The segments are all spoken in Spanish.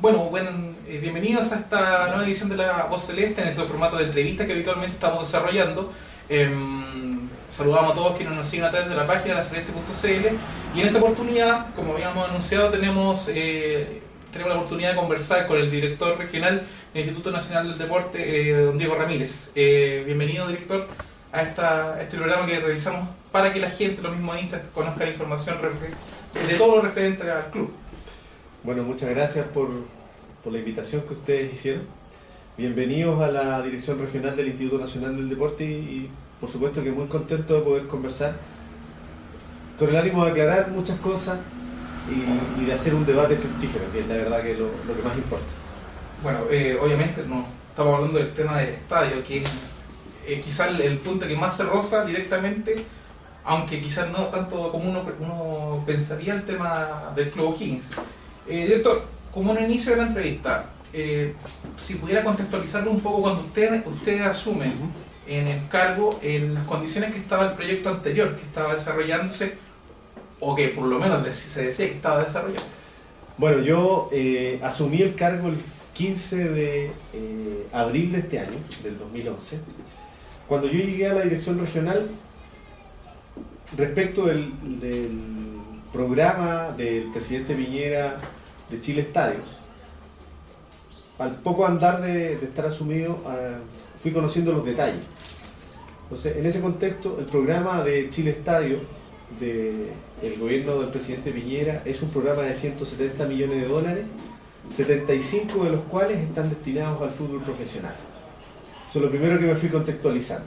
Bienvenidos a esta nueva edición de La Voz Celeste, en este formato de entrevista que habitualmente estamos desarrollando. Saludamos a todos quienes nos siguen a través de la página laceleste.cl, y en esta oportunidad, como habíamos anunciado, tenemos la oportunidad de conversar con el director regional del Instituto Nacional del Deporte, don Diego Ramírez. Bienvenido, director, a este programa que realizamos para que la gente, los mismos hinchas, conozcan la información de todo lo referente al club. Bueno, muchas gracias por la invitación que ustedes hicieron. Bienvenidos a la Dirección Regional del Instituto Nacional del Deporte y por supuesto que muy contento de poder conversar con el ánimo de aclarar muchas cosas y de hacer un debate fructífero, que es la verdad que lo que más importa. Bueno, obviamente no estamos hablando del tema del estadio, que es quizás el punto que más se roza directamente, aunque quizás no tanto como uno pensaría, el tema del Club O'Higgins. Director, como en el inicio de la entrevista, si pudiera contextualizarlo un poco cuando ustedes asumen en el cargo, en las condiciones que estaba el proyecto anterior, que estaba desarrollándose, o que por lo menos se decía que estaba desarrollándose. Bueno, yo asumí el cargo el 15 de abril de este año, del 2011. Cuando yo llegué a la dirección regional, respecto del programa del presidente Piñera de Chile Estadios, al poco andar de estar asumido, fui conociendo los detalles. Entonces, en ese contexto, el programa de Chile Estadio del gobierno del presidente Piñera es un programa de 170 millones de dólares, 75 de los cuales están destinados al fútbol profesional. Eso es lo primero que me fui contextualizando.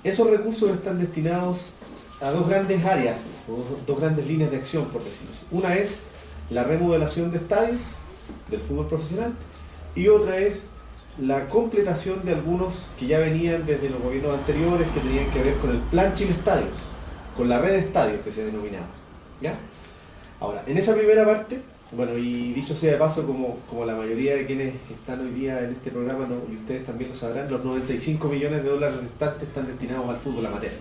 Esos recursos están destinados a dos grandes áreas, o dos grandes líneas de acción, por decirlo así. Una es la remodelación de estadios del fútbol profesional y otra es la completación de algunos que ya venían desde los gobiernos anteriores, que tenían que ver con el Plan Chile Estadios, con la red de estadios que se denominaba, ¿ya? Ahora, en esa primera parte, bueno, y dicho sea de paso, como la mayoría de quienes están hoy día en este programa, y ustedes también lo sabrán, los 95 millones de dólares restantes están destinados al fútbol amateur.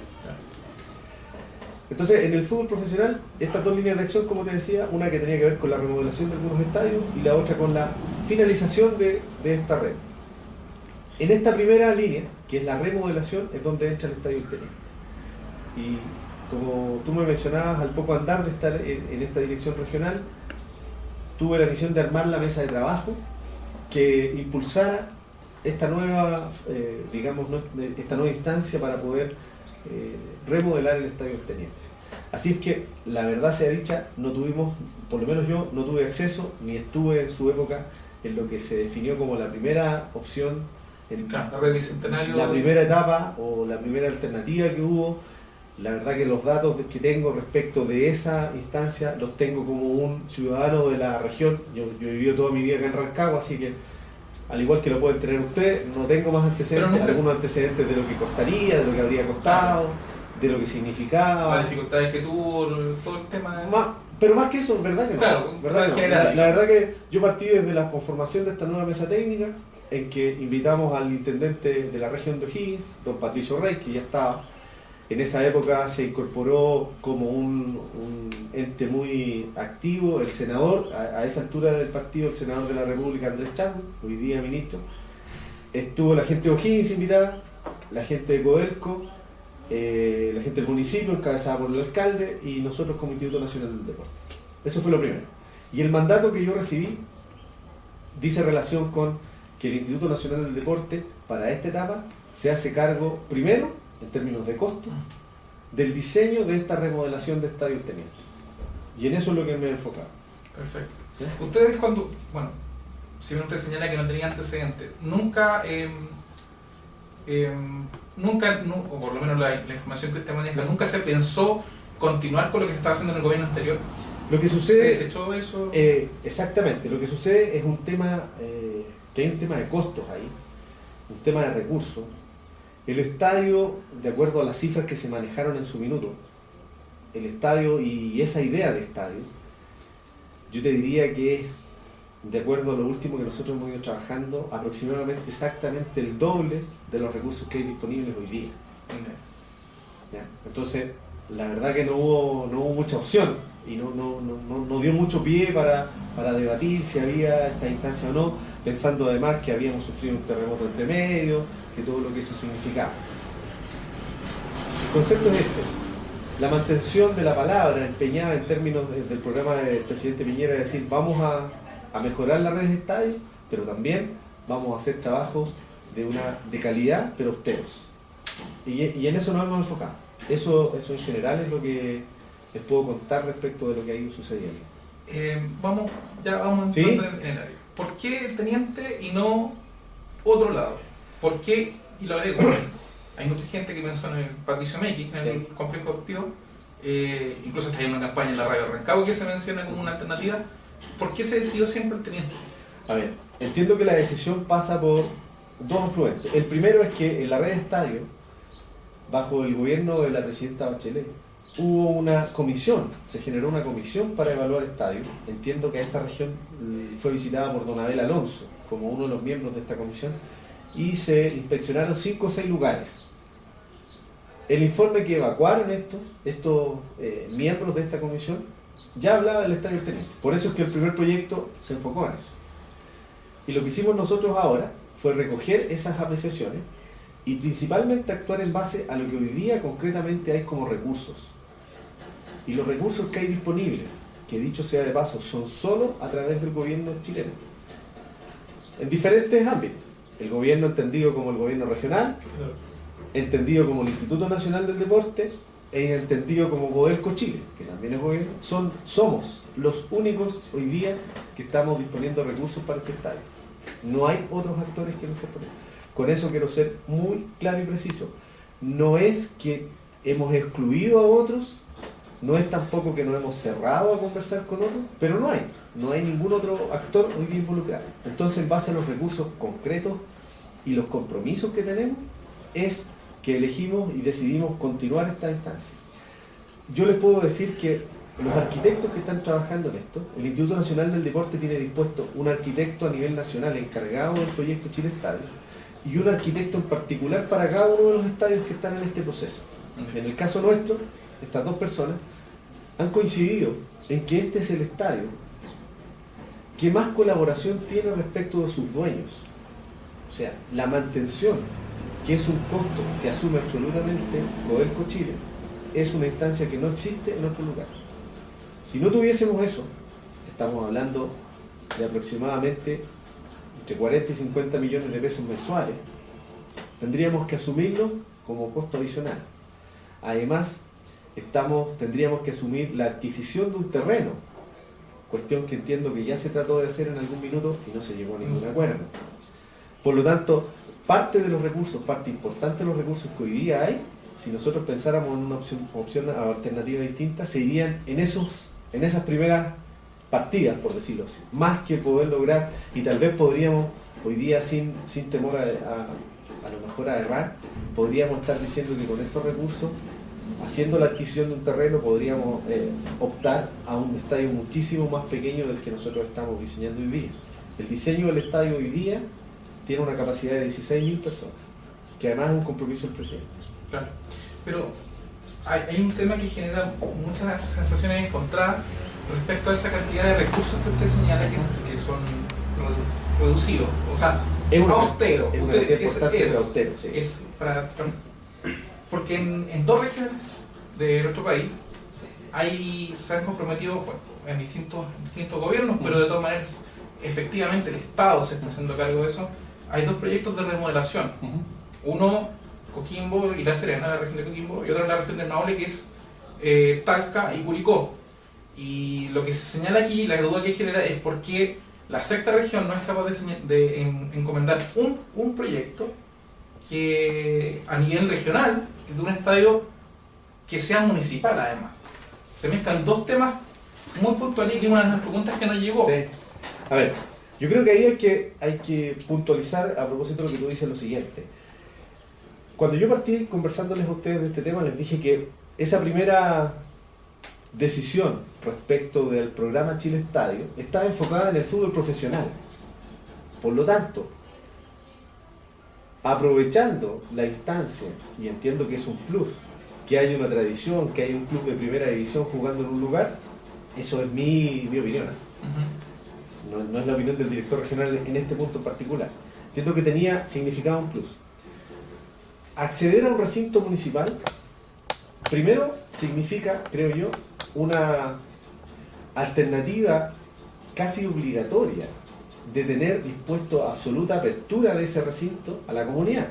Entonces, en el fútbol profesional, estas dos líneas de acción, como te decía, una que tenía que ver con la remodelación de algunos estadios y la otra con la finalización de esta red. En esta primera línea, que es la remodelación, es donde entra el Estadio El Teniente. Y como tú me mencionabas, al poco andar de estar en esta dirección regional, tuve la misión de armar la mesa de trabajo que impulsara esta nueva, esta nueva instancia para poder remodelar el Estadio del Teniente. Así es que, la verdad sea dicha, no tuvimos, por lo menos yo, no tuve acceso, ni estuve en su época en lo que se definió como la primera opción, la red bicentenario, la primera etapa o la primera alternativa que hubo. La verdad que los datos que tengo respecto de esa instancia los tengo como un ciudadano de la región. Yo he vivido toda mi vida acá en Rancagua, así que al igual que lo pueden tener ustedes, no tengo más antecedentes, algunos antecedentes de lo que costaría, de lo que habría costado, de lo que significaba. Las dificultades que tuvo, todo el tema de... Pero más que eso, ¿verdad que no? Claro, ¿verdad que no? La verdad que yo partí desde la conformación de esta nueva mesa técnica, en que invitamos al intendente de la región de O'Higgins, don Patricio Rey, que ya estaba. En esa época se incorporó como un ente muy activo, el senador, a esa altura del partido, el senador de la República, Andrés Chadwick, hoy día ministro. Estuvo la gente de O'Higgins invitada, la gente de Codelco, la gente del municipio, encabezada por el alcalde, y nosotros como Instituto Nacional del Deporte. Eso fue lo primero. Y el mandato que yo recibí dice relación con que el Instituto Nacional del Deporte, para esta etapa, se hace cargo, primero, en términos de costo, del diseño de esta remodelación de Estadio El Teniente. Y en eso es lo que me he enfocado. Perfecto. ¿Sí? Ustedes si bien usted señala que no tenía antecedentes, nunca, o por lo menos la información que usted maneja, nunca se pensó continuar con lo que se estaba haciendo en el gobierno anterior. Lo que sucede... ¿Se desechó eso? Exactamente. Lo que sucede es un tema, que hay un tema de costos ahí, un tema de recursos. El estadio, de acuerdo a las cifras que se manejaron en su minuto, el estadio y esa idea de estadio, yo te diría que es, de acuerdo a lo último que nosotros hemos ido trabajando, aproximadamente exactamente el doble de los recursos que hay disponibles hoy día. ¿Ya? Entonces, la verdad que no hubo mucha opción. y no dio mucho pie para debatir si había esta instancia o no, pensando además que habíamos sufrido un terremoto entre medio, que todo lo que eso significaba. El concepto es este: la mantención de la palabra empeñada en términos del programa del presidente Piñera, es decir, vamos a mejorar las redes de estadios, pero también vamos a hacer trabajos de calidad, pero austeros. Y en eso nos hemos enfocado. Eso en general es lo que les puedo contar respecto de lo que ha ido sucediendo. Vamos entrando ¿Sí? en el área. ¿Por qué teniente y no otro lado? ¿Por qué? Y lo agrego. Hay mucha gente que pensó en el Patricio Mequi, en el complejo deportivo. Incluso está en una campaña en la radio Rancagua que se menciona como una alternativa. ¿Por qué se decidió siempre el teniente? A ver, entiendo que la decisión pasa por dos influentes. El primero es que en la red de estadios, bajo el gobierno de la presidenta Bachelet, hubo una comisión, se generó una comisión para evaluar estadios. Entiendo que esta región fue visitada por don Abel Alonso como uno de los miembros de esta comisión, y se inspeccionaron 5 o 6 lugares. El informe que evacuaron estos miembros de esta comisión ya hablaba del Estadio del Teniente. Por eso es que el primer proyecto se enfocó en eso. Y lo que hicimos nosotros ahora fue recoger esas apreciaciones y principalmente actuar en base a lo que hoy día concretamente hay como recursos. Y los recursos que hay disponibles, que dicho sea de paso, son solo a través del gobierno chileno. En diferentes ámbitos. El gobierno entendido como el gobierno regional, entendido como el Instituto Nacional del Deporte e entendido como Codelco Chile, que también es gobierno. Somos los únicos hoy día que estamos disponiendo de recursos para este estadio. No hay otros actores que lo estén poniendo. Con eso quiero ser muy claro y preciso. No es que hemos excluido a otros, no es tampoco que nos hemos cerrado a conversar con otros, pero no hay ningún otro actor hoy día involucrado. Entonces, en base a los recursos concretos y los compromisos que tenemos, es que elegimos y decidimos continuar esta instancia. Yo les puedo decir que los arquitectos que están trabajando en esto, el Instituto Nacional del Deporte tiene dispuesto un arquitecto a nivel nacional encargado del proyecto Chile Estadio y un arquitecto en particular para cada uno de los estadios que están en este proceso. En el caso nuestro, estas dos personas han coincidido en que este es el estadio que más colaboración tiene respecto de sus dueños. O sea, la mantención, que es un costo que asume absolutamente Codelco Chile, es una instancia que no existe en otro lugar. Si no tuviésemos eso, estamos hablando de aproximadamente entre 40 y 50 millones de pesos mensuales. Tendríamos que asumirlo como costo adicional. Además, tendríamos que asumir la adquisición de un terreno, cuestión que entiendo que ya se trató de hacer en algún minuto y no se llegó a ningún acuerdo. Por lo tanto, parte de los recursos, parte importante de los recursos que hoy día hay, si nosotros pensáramos en una opción alternativa distinta, se irían en esas primeras partidas, por decirlo así, más que poder lograr, y tal vez podríamos, hoy día sin temor a lo mejor a errar, podríamos estar diciendo que con estos recursos, haciendo la adquisición de un terreno, podríamos optar a un estadio muchísimo más pequeño del que nosotros estamos diseñando hoy día. El diseño del estadio hoy día tiene una capacidad de 16.000 personas, que además es un compromiso del presidente. Claro, pero hay un tema que genera muchas sensaciones encontradas respecto a esa cantidad de recursos que usted señala que son reducidos, o sea, austero. Es una Usted, cantidad importante, pero austero, sí. Porque en dos regiones de nuestro país se han comprometido en distintos gobiernos, pero de todas maneras, efectivamente el Estado se está haciendo cargo de eso. Hay dos proyectos de remodelación. Uno, Coquimbo y La Serena, la región de Coquimbo, y otro la región del Maule, que es Talca y Curicó. Y lo que se señala aquí, la duda que genera, es por qué la sexta región no es capaz de encomendar un proyecto que a nivel regional, de un estadio que sea municipal además. Se mezclan dos temas muy puntuales y que una de las preguntas que nos llegó. Sí. A ver, yo creo que ahí hay que puntualizar a propósito de lo que tú dices lo siguiente. Cuando yo partí conversándoles a ustedes de este tema, les dije que esa primera decisión respecto del programa Chile Estadio estaba enfocada en el fútbol profesional. Por lo tanto, aprovechando la instancia, y entiendo que es un plus, que hay una tradición, que hay un club de primera división jugando en un lugar, Eso es mi opinión. Ujú. No es la opinión del director regional en este punto en particular. Entiendo que tenía significado un plus. Acceder a un recinto municipal, primero significa, creo yo, una alternativa casi obligatoria de tener dispuesto absoluta apertura de ese recinto a la comunidad.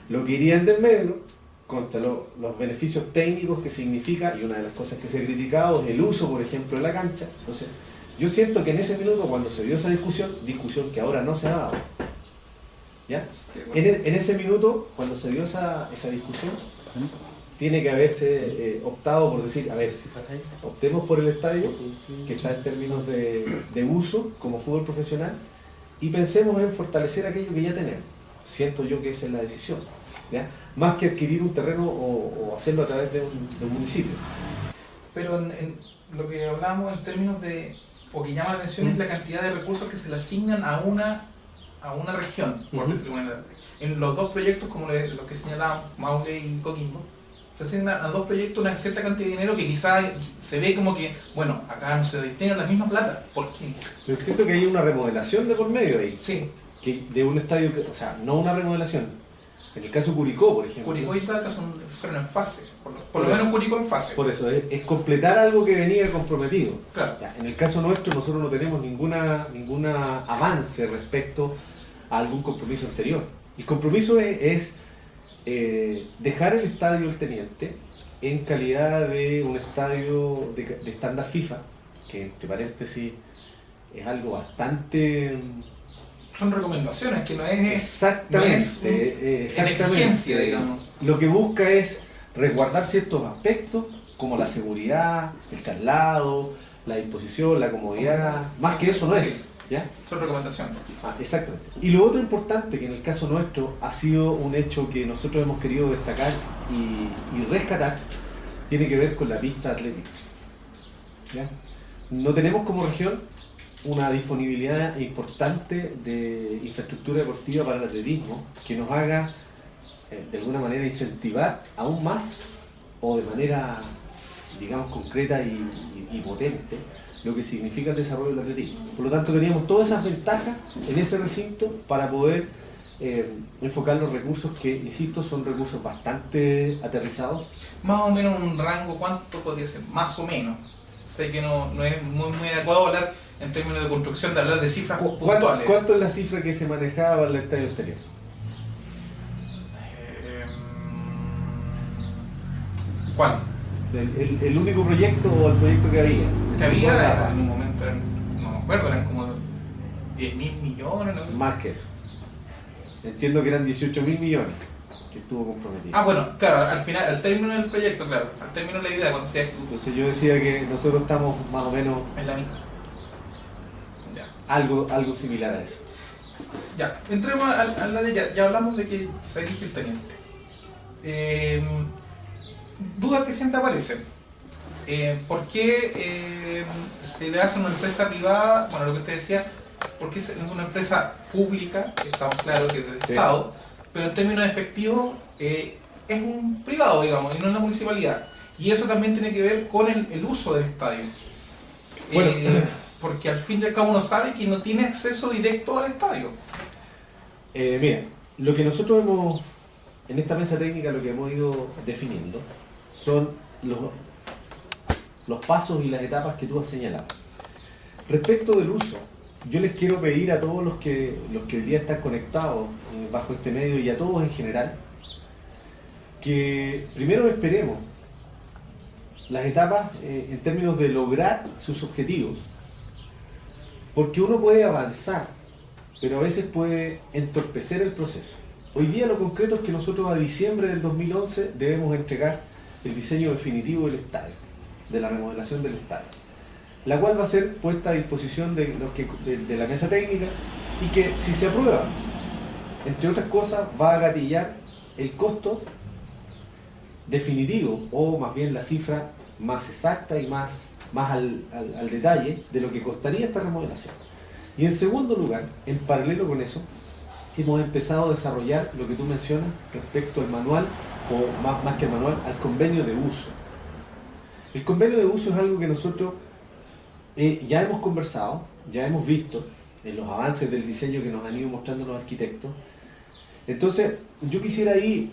Lo que iría en desmedro contra los beneficios técnicos que significa, y una de las cosas que se ha criticado es el uso, por ejemplo, de la cancha. Entonces, yo siento que en ese minuto, cuando se dio esa discusión que ahora no se ha dado, ¿ya? En ese minuto, cuando se dio esa discusión, tiene que haberse optado por decir, a ver, optemos por el estadio, que está en términos de uso como fútbol profesional, y pensemos en fortalecer aquello que ya tenemos. Siento yo que esa es la decisión, ¿ya? Más que adquirir un terreno o hacerlo a través de un municipio. Pero en lo que hablábamos en términos de, o que llama la atención, es la cantidad de recursos que se le asignan a una región, por decirlo de alguna manera. En los dos proyectos, como los que señalaban Maule y Coquimbo, se asignan a dos proyectos una cierta cantidad de dinero que quizás se ve como que, bueno, acá no se destinan la misma plata. ¿Por qué? Pero entiendo que hay una remodelación de por medio ahí. Sí. Que de un estadio, o sea, no una remodelación. En el caso de Curicó, por ejemplo. Curicó y Talca fueron en fase, por lo menos Curicó en fase. Por eso, es completar algo que venía comprometido. Claro. Ya, en el caso nuestro, nosotros no tenemos ninguna avance respecto a algún compromiso anterior. El compromiso es dejar el estadio El Teniente en calidad de un estadio de estándar FIFA, que entre paréntesis es algo bastante... Son recomendaciones, que no es, exactamente, en exigencia, digamos. Lo que busca es resguardar ciertos aspectos, como la seguridad, el traslado, la disposición, la comodidad. Más que eso no es, ¿ya? Son recomendaciones. Exactamente. Y lo otro importante, que en el caso nuestro ha sido un hecho que nosotros hemos querido destacar y rescatar, tiene que ver con la pista atlética, ¿ya? No tenemos como región una disponibilidad importante de infraestructura deportiva para el atletismo que nos haga de alguna manera incentivar aún más o de manera, digamos, concreta y potente lo que significa el desarrollo del atletismo. Por lo tanto, teníamos todas esas ventajas en ese recinto para poder enfocar los recursos que, insisto, son recursos bastante aterrizados. Más o menos un rango, ¿cuánto podría ser? Más o menos. Sé que no es muy adecuado hablar en términos de construcción, de hablar de cifras puntuales. ¿Cuánto es la cifra que se manejaba para el estadio anterior? ¿Cuál? El único proyecto o el proyecto que había. Que había era, en un momento, no me acuerdo, eran como 10.000 millones. ¿No? Más que eso. Entiendo que eran 18.000 millones que estuvo comprometido. Ah, bueno, claro, al final, al término del proyecto, claro, al término de la idea, cuando se Entonces yo decía que nosotros estamos más o menos en la mitad. Ya. algo similar a eso. Ya, entremos a la ley, ya hablamos de que se elige el teniente. Dudas que siempre aparecen. ¿Por qué se le hace a una empresa privada? Bueno, lo que usted decía, porque es una empresa pública, estamos claros que es del Estado, pero en términos efectivos es un privado, digamos, y no una municipalidad. Y eso también tiene que ver con el uso del estadio. Bueno. Porque al fin y al cabo uno sabe que no tiene acceso directo al estadio. Mira, lo que nosotros hemos, en esta mesa técnica, lo que hemos ido definiendo son los pasos y las etapas que tú has señalado. Respecto del uso, yo les quiero pedir a todos los que hoy día están conectados bajo este medio y a todos en general, que primero esperemos las etapas en términos de lograr sus objetivos, porque uno puede avanzar, pero a veces puede entorpecer el proceso. Hoy día lo concreto es que nosotros a diciembre del 2011 debemos entregar el diseño definitivo del estadio, de la remodelación del estadio, la cual va a ser puesta a disposición de la mesa técnica y que, si se aprueba, entre otras cosas, va a gatillar el costo definitivo, o más bien la cifra más exacta y más al detalle de lo que costaría esta remodelación. Y en segundo lugar, en paralelo con eso, hemos empezado a desarrollar lo que tú mencionas respecto al manual, o más que el manual, al convenio de uso. El convenio de uso es algo que nosotros Ya hemos conversado, ya hemos visto en los avances del diseño que nos han ido mostrando los arquitectos. Entonces, yo quisiera ahí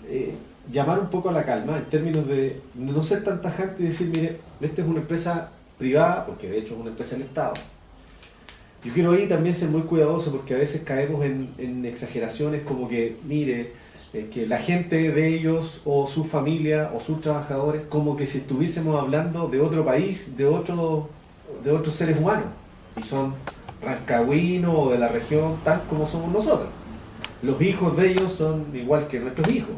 llamar un poco a la calma en términos de no ser tan tajante y decir, mire, esta es una empresa privada, porque de hecho es una empresa del Estado. Yo quiero ahí también ser muy cuidadoso porque a veces caemos en exageraciones como que, mire, que la gente de ellos o su familia o sus trabajadores, como que si estuviésemos hablando de otro país, de otros seres humanos, y son rancagüinos o de la región tal como somos nosotros. Los hijos de ellos son igual que nuestros hijos.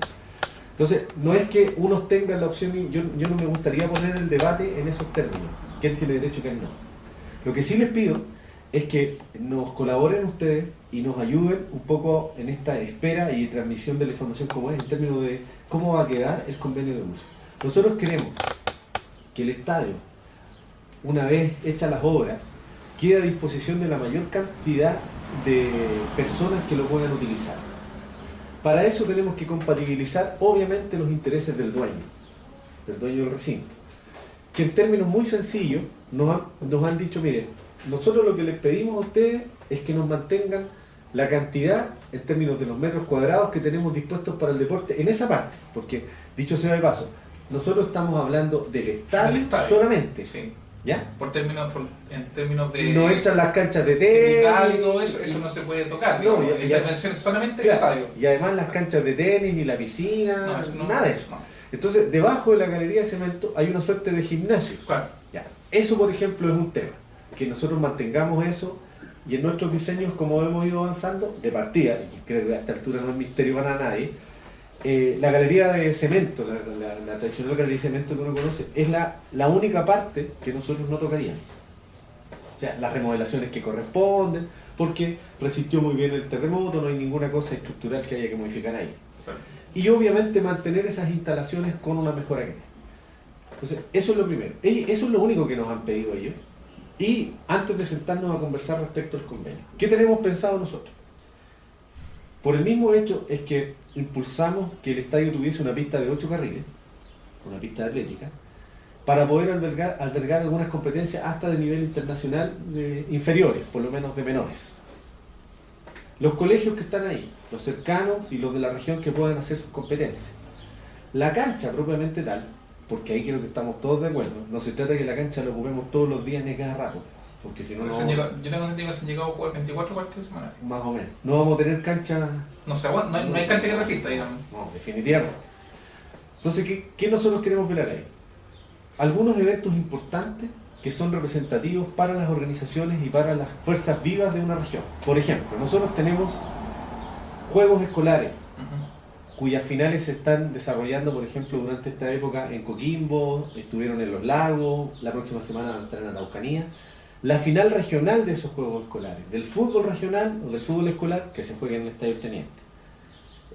Entonces, no es que unos tengan la opción, yo no me gustaría poner el debate en esos términos, quién tiene derecho y quién no. Lo que sí les pido es que nos colaboren ustedes y nos ayuden un poco en esta espera y transmisión de la información como es, en términos de cómo va a quedar el convenio de uso. Nosotros queremos que el estadio, una vez hechas las obras, quede a disposición de la mayor cantidad de personas que lo puedan utilizar. Para eso tenemos que compatibilizar obviamente los intereses del dueño del recinto, que en términos muy sencillos nos han dicho, miren, nosotros lo que les pedimos a ustedes es que nos mantengan la cantidad en términos de los metros cuadrados que tenemos dispuestos para el deporte en esa parte, porque dicho sea de paso, nosotros estamos hablando del estadio solamente, sí. ¿Ya? En términos de... No entran las canchas de tenis y todo eso, eso no se puede tocar. No, la intervención es solamente el claro, estadio. y además las canchas de tenis, ni la piscina, nada de eso. No. Entonces, debajo de la galería de cemento hay una suerte de gimnasios. Claro. Ya. Eso, por ejemplo, es un tema. Que nosotros mantengamos eso y en nuestros diseños, como hemos ido avanzando, de partida, y creo que a esta altura no es misterio para nadie, la galería de cemento, la tradicional galería de cemento que uno conoce, es la única parte que nosotros no tocaríamos. O sea, las remodelaciones que corresponden, porque resistió muy bien el terremoto, no hay ninguna cosa estructural que haya que modificar ahí. Y obviamente mantener esas instalaciones con una mejora que tiene. Entonces, eso es lo primero. Eso es lo único que nos han pedido ellos. Y antes de sentarnos a conversar respecto al convenio, ¿qué tenemos pensado nosotros? Por el mismo hecho es que impulsamos que el estadio tuviese una pista de 8 carriles, una pista atlética, para poder albergar algunas competencias hasta de nivel internacional inferiores, por lo menos de menores. Los colegios que están ahí, los cercanos y los de la región que puedan hacer sus competencias. La cancha propiamente tal, porque ahí creo que estamos todos de acuerdo, no se trata de que la cancha la ocupemos todos los días ni cada rato, porque si no, yo tengo entendido que se han llegado a jugar 24 partidos semanales. Más o menos. No vamos a tener cancha... No sé, no hay cancha que resista, digamos. No, definitivamente. Entonces, ¿qué nosotros queremos velar ahí? Algunos eventos importantes que son representativos para las organizaciones y para las fuerzas vivas de una región. Por ejemplo, nosotros tenemos juegos escolares, cuyas finales se están desarrollando, por ejemplo, durante esta época en Coquimbo, estuvieron en Los Lagos, la próxima semana van a estar en Araucanía. La final regional de esos juegos escolares, del fútbol regional o del fútbol escolar, que se juega en el Estadio Teniente.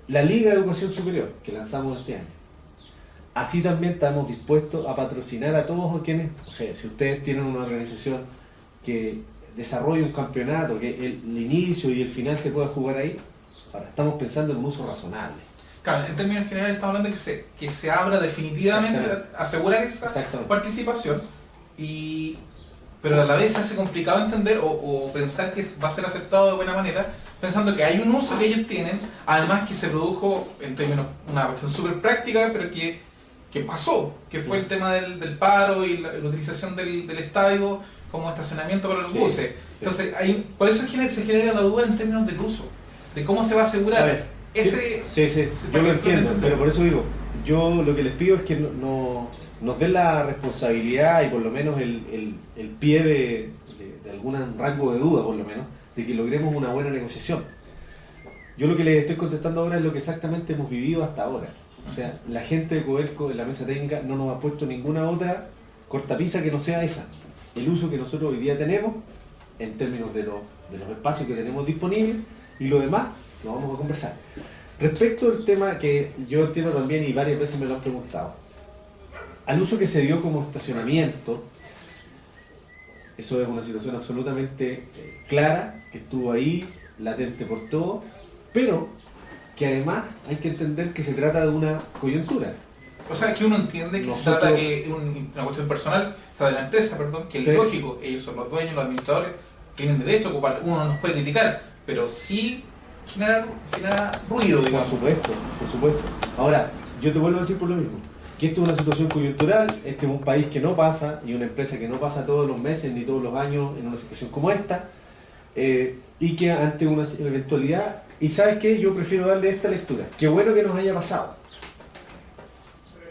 La Liga de Educación Superior, que lanzamos este año. Así también estamos dispuestos a patrocinar a todos quienes, o sea, si ustedes tienen una organización que desarrolle un campeonato, que el inicio y el final se pueda jugar ahí, ahora estamos pensando en un uso razonable. Claro, en términos generales estamos hablando de que se abra definitivamente, asegurar esa participación, pero a la vez se hace complicado entender o pensar que va a ser aceptado de buena manera, pensando que hay un uso que ellos tienen, además que se produjo en términos, una cuestión súper práctica, pero que pasó, que fue el tema del paro y la utilización del estadio como estacionamiento para los buses. Entonces, por eso se genera la duda en términos del uso, de cómo se va a asegurar yo lo entiendo, pero por eso digo, yo lo que les pido es que nos den la responsabilidad y por lo menos el pie de algún rango de duda, por lo menos, de que logremos una buena negociación. Yo lo que les estoy contestando ahora es lo que exactamente hemos vivido hasta ahora. O sea, la gente de Codelco en la mesa técnica no nos ha puesto ninguna otra cortapisa que no sea esa. El uso que nosotros hoy día tenemos, en términos de los espacios que tenemos disponibles, y lo demás lo vamos a conversar. Respecto al tema que yo entiendo también y varias veces me lo han preguntado, al uso que se dio como estacionamiento, eso es una situación absolutamente clara, que estuvo ahí, latente por todo, pero que además hay que entender que se trata de una coyuntura. O sea, que uno entiende que Nosotros- se trata que es una cuestión personal, o sea, de la empresa, perdón, que es Sí. lógico, ellos son los dueños, los administradores, tienen derecho a ocupar, uno no nos puede criticar, pero sí genera ruido, Por digamos. supuesto, por supuesto. Ahora, yo te vuelvo a decir por lo mismo, que esto es una situación coyuntural, este es un país que no pasa, y una empresa que no pasa todos los meses ni todos los años en una situación como esta, y que ante una eventualidad, y ¿sabes qué? Yo prefiero darle esta lectura. Qué bueno que nos haya pasado.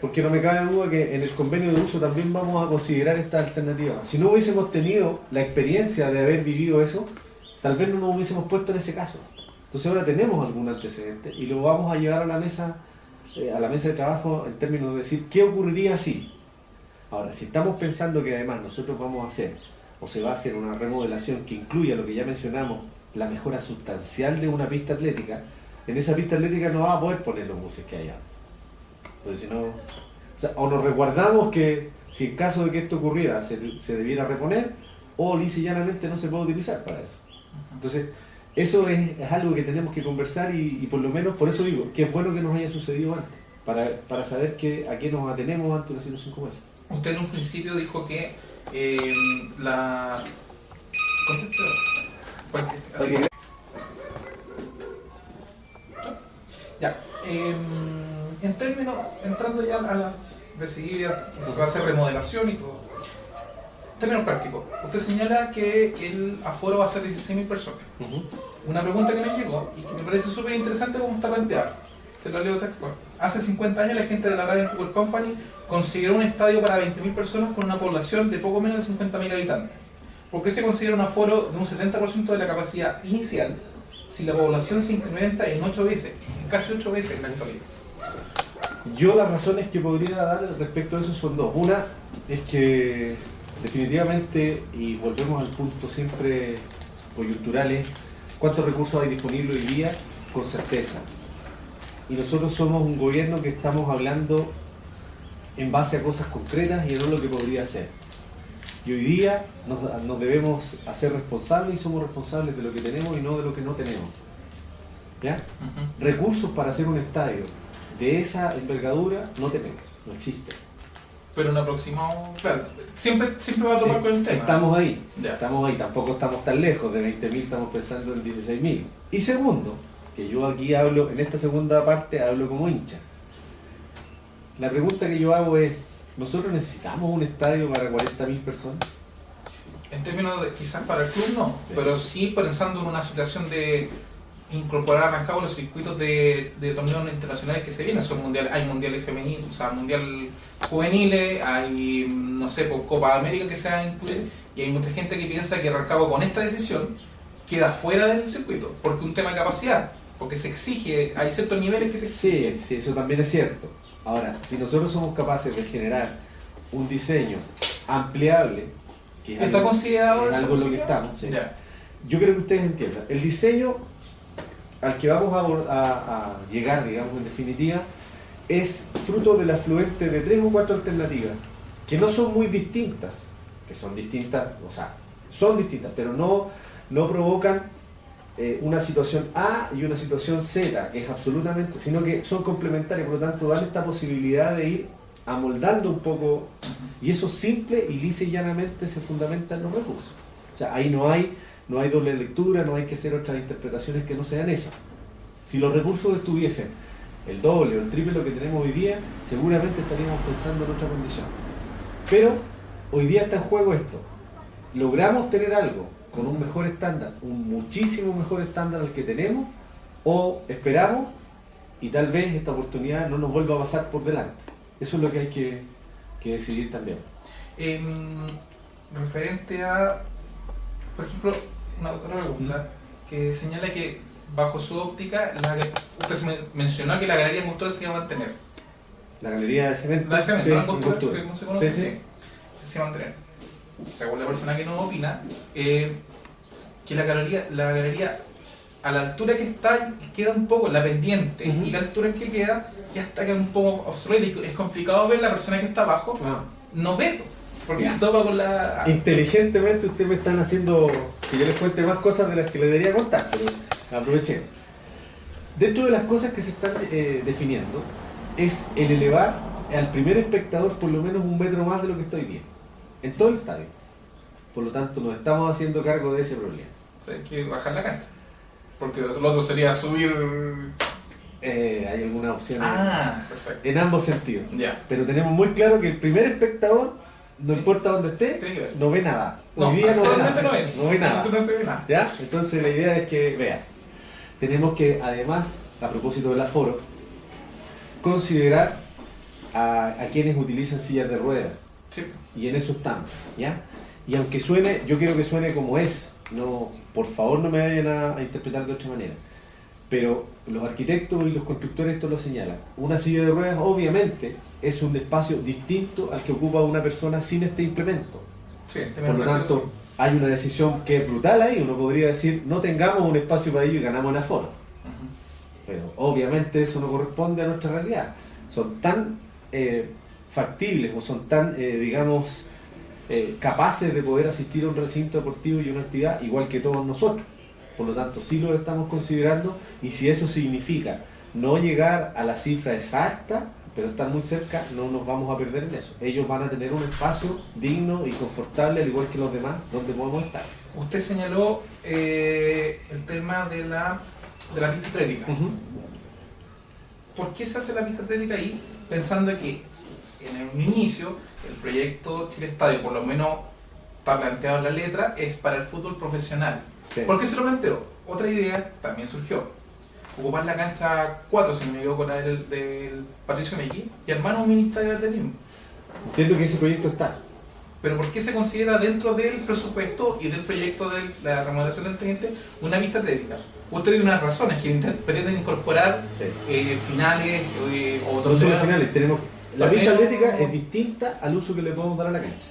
Porque no me cabe duda que en el convenio de uso también vamos a considerar esta alternativa. Si no hubiésemos tenido la experiencia de haber vivido eso, tal vez no nos hubiésemos puesto en ese caso. Entonces ahora tenemos algún antecedente y lo vamos a llevar a la mesa de trabajo en términos de decir qué ocurriría si. Ahora, si estamos pensando que además nosotros vamos a hacer o se va a hacer una remodelación que incluya lo que ya mencionamos, la mejora sustancial de una pista atlética, en esa pista atlética no va a poder poner los buses que hay ahora. Entonces, si no, o nos resguardamos que si en caso de que esto ocurriera se debiera reponer, o lisa y llanamente no se puede utilizar para eso. Entonces, eso es algo que tenemos que conversar y por lo menos, por eso digo, que es bueno que nos haya sucedido antes, para saber a qué nos atenemos ante una situación como esa. Usted en un principio dijo que la... Conteste. Ya, en términos, entrando ya a la decidida, que se va a hacer remodelación y todo. En términos prácticos, usted señala que el aforo va a ser 16.000 personas. Una pregunta que me llegó y que me parece súper interesante cómo está planteada. Se lo leo textual. Hace 50 años la gente de la Radio Cooper Company consideró un estadio para 20.000 personas con una población de poco menos de 50.000 habitantes. ¿Por qué se considera un aforo de un 70% de la capacidad inicial si la población se incrementa en 8 veces, en casi 8 veces en la actualidad? Yo las razones que podría dar respecto a eso son dos. Una es que definitivamente, y volvemos al punto siempre coyuntural, es cuántos recursos hay disponibles hoy día con certeza. Y nosotros somos un gobierno que estamos hablando en base a cosas concretas y no lo que podría ser. Y hoy día nos debemos hacer responsables y somos responsables de lo que tenemos y no de lo que no tenemos. ¿Ya? Recursos para hacer un estadio de esa envergadura no tenemos, no existe. Pero un aproximado, claro, siempre va a tomar con el tema. Estamos ahí, Ya. estamos ahí, tampoco estamos tan lejos, de 20.000 estamos pensando en 16.000. Y segundo, que yo aquí hablo, en esta segunda parte hablo como hincha. La pregunta que yo hago es, ¿nosotros necesitamos un estadio para 40.000 personas? En términos de, quizás para el club no, pero sí pensando en una situación de incorporar a Rancagua los circuitos de torneos internacionales que se vienen. Son mundiales, hay mundiales femeninos, o sea, mundial juveniles, hay, no sé, por Copa América que se va a incluir, y hay mucha gente que piensa que Rancagua con esta decisión queda fuera del circuito, porque es un tema de capacidad, porque se exige, hay ciertos niveles que se exigen. Sí, eso también es cierto. Ahora, si nosotros somos capaces de generar un diseño ampliable, que es ¿Está algo, considerado es esa algo en lo que posibilidad? estamos, sí. Ya. Yo creo que ustedes entiendan. El diseño al que vamos a llegar, digamos, en definitiva, es fruto del afluente de 3 o 4 alternativas, que no son muy distintas, que son distintas, o sea, son distintas, pero no provocan una situación A y una situación Z, que es absolutamente, sino que son complementarias, por lo tanto dan esta posibilidad de ir amoldando un poco, y eso simple y lisa y llanamente se fundamenta en los recursos. O sea, ahí no hay doble lectura, no hay que hacer otras interpretaciones que no sean esas. Si los recursos estuviesen el doble o el triple de lo que tenemos hoy día, seguramente estaríamos pensando en otra condición. Pero hoy día está en juego esto. ¿Logramos tener algo con un mejor estándar, un muchísimo mejor estándar al que tenemos? ¿O esperamos y tal vez esta oportunidad no nos vuelva a pasar por delante? Eso es lo que hay que decidir también. Referente a, por ejemplo, una otra pregunta que señala que bajo su óptica, usted mencionó que la galería Cultural se iba a mantener. La galería de cemento. La de cemento, sí, la Cultural, Cultura. que no se conoce, Sí, sí, se va a mantener. Según la persona que nos opina, que la galería a la altura que está queda un poco la pendiente, y la altura en que queda ya está un poco obsoleta y es complicado ver la persona que está abajo, no ve, porque Ya. se topa con la... Inteligentemente ustedes me están haciendo que yo les cuente más cosas de las que les debería contar, pero aproveché. Dentro de las cosas que se están definiendo es el elevar al primer espectador por lo menos 1 metro más de lo que estoy viendo, en todo el estadio. Por lo tanto, nos estamos haciendo cargo de ese problema. O sea, hay que bajar la cancha. Porque lo otro sería subir... Hay algunas opciones perfecto. en ambos sentidos. Ya. Pero tenemos muy claro que el primer espectador, no Sí. importa dónde esté, Tiene que ver. no ve nada. No, Hoy día no ve actualmente nada. No ve nada. Eso no se ve nada. ¿Ya? Entonces la idea es que, vean, tenemos que además, a propósito del aforo, considerar a quienes utilizan sillas de ruedas. Sí. Y en eso estamos, ¿ya? Y aunque suene, yo quiero que suene como es, no, por favor no me vayan a interpretar de otra manera. Pero los arquitectos y los constructores esto lo señalan. Una silla de ruedas obviamente es un espacio distinto al que ocupa una persona sin este implemento. Sí, Por lo tanto, hay una decisión que es brutal ahí. Uno podría decir, no tengamos un espacio para ello y ganamos en aforo. Pero obviamente eso no corresponde a nuestra realidad. Son tan factibles o son tan, digamos, capaces de poder asistir a un recinto deportivo y una actividad igual que todos nosotros. Por lo tanto, sí lo estamos considerando, y si eso significa no llegar a la cifra exacta, pero estar muy cerca, no nos vamos a perder en eso. Ellos van a tener un espacio digno y confortable, al igual que los demás, donde podemos estar. Usted señaló el tema de la pista atlética. ¿Por qué se hace la pista atlética ahí? Pensando que en un inicio el proyecto Chile Estadio, por lo menos está planteado en la letra, es para el fútbol profesional. Sí. ¿Por qué se lo planteó? Otra idea también surgió. Ocupar la cancha 4, si no me equivoco, la del Patricio Meki, y armar un mini estadio de atletismo. Entiendo que ese proyecto está. Pero ¿por qué se considera dentro del presupuesto y del proyecto de la remodelación del teniente una pista atlética? Usted dio unas razones que pretenden incorporar finales o No solo torneos. finales, tenemos. La pista Torneo- atlética es distinta al uso que le podemos dar a la cancha.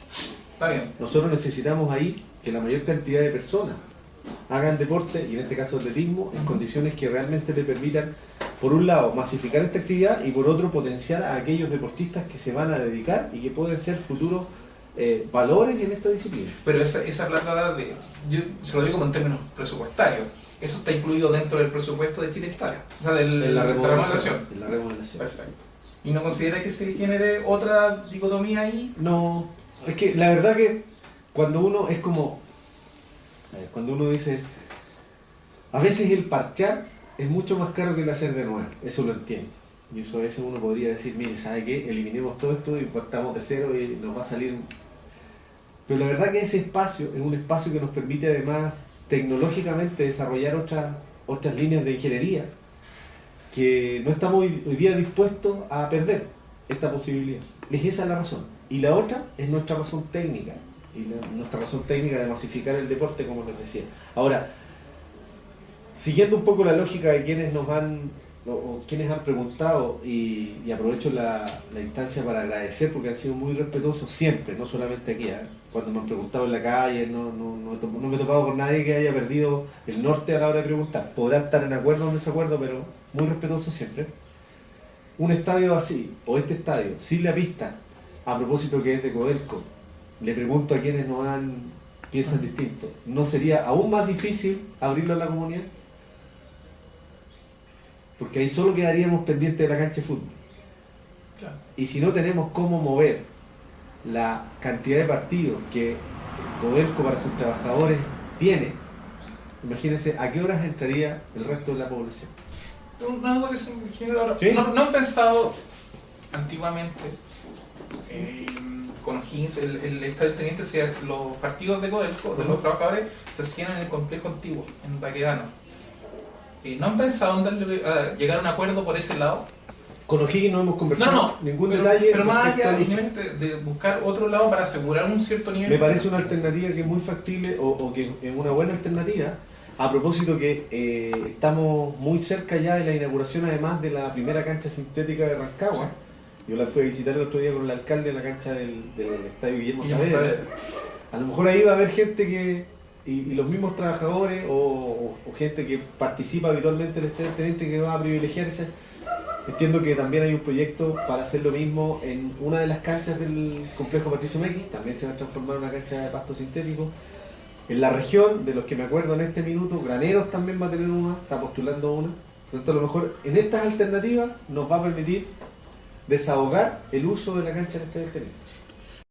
Está bien. Nosotros necesitamos ahí que la mayor cantidad de personas hagan deporte, y en este caso atletismo, en condiciones que realmente le permitan, por un lado, masificar esta actividad, y por otro, potenciar a aquellos deportistas que se van a dedicar y que pueden ser futuros valores en esta disciplina. Pero esa plata, yo se lo digo como en términos presupuestarios, eso está incluido dentro del presupuesto de Chile Estadio, o sea, En la de remodelación. En la remodelación. Perfecto. ¿Y no considera que se genere otra dicotomía ahí? No, es que la verdad que cuando uno es como, cuando uno dice, a veces el parchar es mucho más caro que el hacer de nuevo, eso lo entiendo. Y eso a veces uno podría decir, mire, ¿sabe qué? Eliminemos todo esto y partamos de cero y nos va a salir. Pero la verdad que ese espacio es un espacio que nos permite además tecnológicamente desarrollar otras líneas de ingeniería que no estamos hoy día dispuestos a perder esta posibilidad. Esa es la razón. Y la otra es nuestra razón técnica, y nuestra razón técnica de masificar el deporte, como les decía. Ahora, siguiendo un poco la lógica de quienes nos han, o quienes han preguntado, y aprovecho la instancia para agradecer porque han sido muy respetuosos siempre, no solamente aquí, cuando me han preguntado en la calle, no me he topado con nadie que haya perdido el norte a la hora de preguntar. Podrán estar en acuerdo o en desacuerdo, pero muy respetuosos siempre. Un estadio así, o este estadio, sin la pista, a propósito que es de Codelco, le pregunto a quienes piensan distinto, ¿no sería aún más difícil abrirlo a la comunidad? Porque ahí solo quedaríamos pendientes de la cancha de fútbol. Claro. Y si no tenemos cómo mover la cantidad de partidos que Codelco para sus trabajadores tiene, imagínense a qué horas entraría el resto de la población. Una duda que se me genera ahora. ¿Sí? ¿No han pensado antiguamente con O'Higgins, el estadio del teniente, los partidos de Codelco, de los trabajadores, se hacían en el complejo antiguo, en Baquedano? ¿No han pensado en llegar a un acuerdo por ese lado? Con O'Higgins no hemos conversado ningún detalle. Pero más respecto allá a eso. de buscar otro lado para asegurar un cierto nivel. Me parece una alternativa que es muy factible, o que es una buena alternativa, a propósito que estamos muy cerca ya de la inauguración, además, de la primera cancha sintética de Rancagua. Yo la fui a visitar el otro día con el alcalde en la cancha del estadio Guillermo Saavedra. A lo mejor ahí va a haber gente que, y los mismos trabajadores o gente que participa habitualmente en el estadio teniente, que va a privilegiarse. Entiendo que también hay un proyecto para hacer lo mismo en una de las canchas del complejo Patricio Meki, también se va a transformar en una cancha de pasto sintético. En la región, de los que me acuerdo en este minuto, Graneros también va a tener una, está postulando una. Por tanto, a lo mejor en estas alternativas nos va a permitir desahogar el uso de la cancha del Estadio del Tenerife.